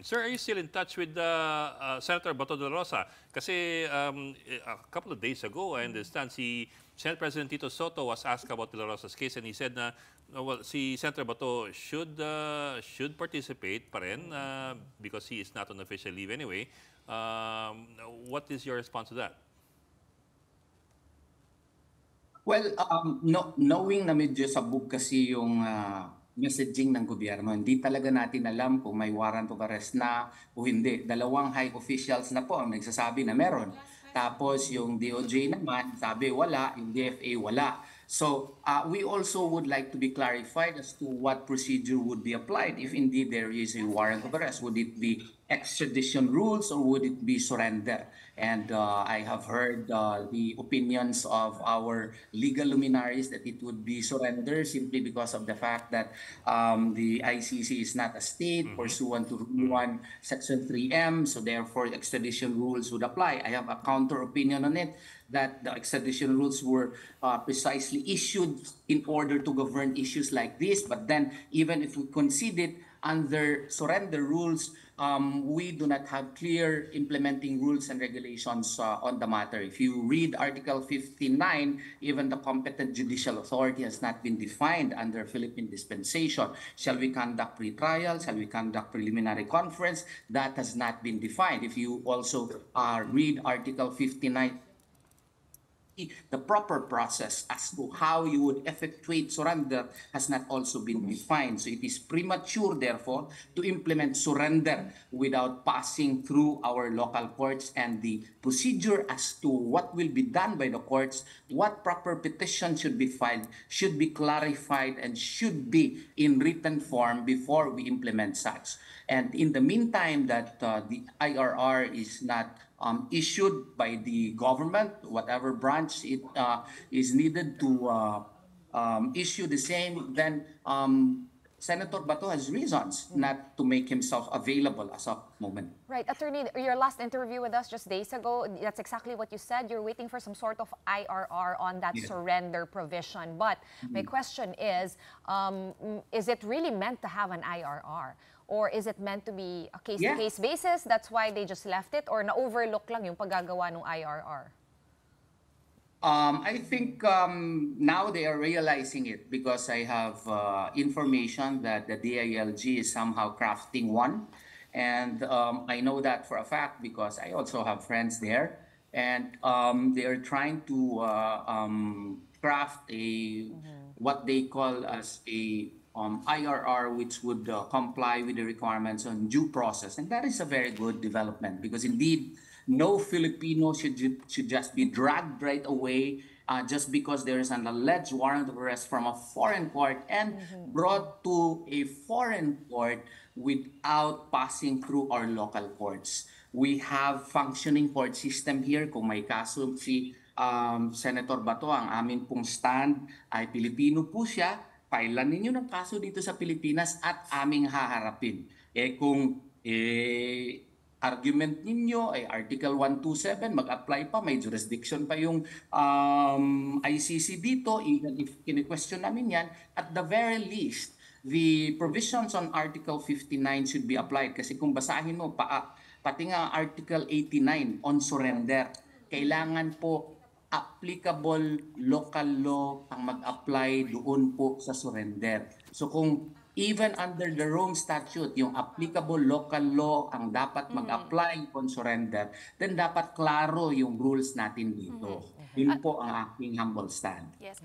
Sir, are you still in touch with Senator Bato de la Rosa? Kasi a couple of days ago, I understand, Senate President Tito Soto was asked about de la Rosa's case and he said na well, si Senator Bato should participate pa rin because he is not on official leave anyway. What is your response to that? Well, knowing na medyo sabog kasi yung messaging ng gobyerno, hindi talaga natin alam kung may warrant of arrest na o hindi. Dalawang high officials na po ang nagsasabi na meron. Tapos yung DOJ naman, sabi wala, yung DFA wala. So we also would like to be clarified as to what procedure would be applied if indeed there is a warrant of arrest. Would it be extradition rules or would it be surrender? And I have heard the opinions of our legal luminaries that it would be surrender simply because of the fact that the ICC is not a state pursuant to Rule 1, Section 3M, so therefore extradition rules would apply. I have a counter opinion on it that the extradition rules were precisely issued in order to govern issues like this. But then even if we concede it under surrender rules, we do not have clear implementing rules and regulations on the matter. If you read Article 59, even the competent judicial authority has not been defined under Philippine dispensation. Shall we conduct pre-trial? Shall we conduct preliminary conference? That has not been defined. If you also read Article 59, the proper process as to how you would effectuate surrender has not also been defined. So it is premature, therefore, to implement surrender without passing through our local courts, and the procedure as to what will be done by the courts, what proper petition should be filed, should be clarified and should be in written form before we implement such. And in the meantime that the IRR is not issued by the government, whatever branch it is needed to issue the same, then Senator Bato has reasons not to make himself available as of moment. Right, Attorney, your last interview with us just days ago, that's exactly what you said. You're waiting for some sort of IRR on that surrender provision. But my question is it really meant to have an IRR? Or is it meant to be a case-to-case basis? That's why they just left it? Or na-overlook lang yung paggagawa ng IRR? I think now they are realizing it because I have information that the DILG is somehow crafting one. And I know that for a fact because I also have friends there. And they are trying to craft what they call as a IRR, which would comply with the requirements on due process. And that is a very good development because indeed, no Filipino should just be dragged right away just because there is an alleged warrant of arrest from a foreign court and brought to a foreign court without passing through our local courts. We have functioning court system here. Kung may kaso si Senator Bato, ang amin pong stand ay Pilipino po siya, pailan ninyo ng kaso dito sa Pilipinas at aming haharapin. Kung argument ninyo ay Article 127, mag-apply pa, may jurisdiction pa yung ICC dito, even if kini-question namin yan, at the very least, the provisions on Article 59 should be applied. Kasi kung basahin mo, pati nga Article 89 on surrender, kailangan po applicable local law ang mag-apply doon po sa surrender. So kung even under the Rome Statute, yung applicable local law ang dapat mag-apply on surrender, then dapat klaro yung rules natin dito. Yun po ang aking humble stand. Yes.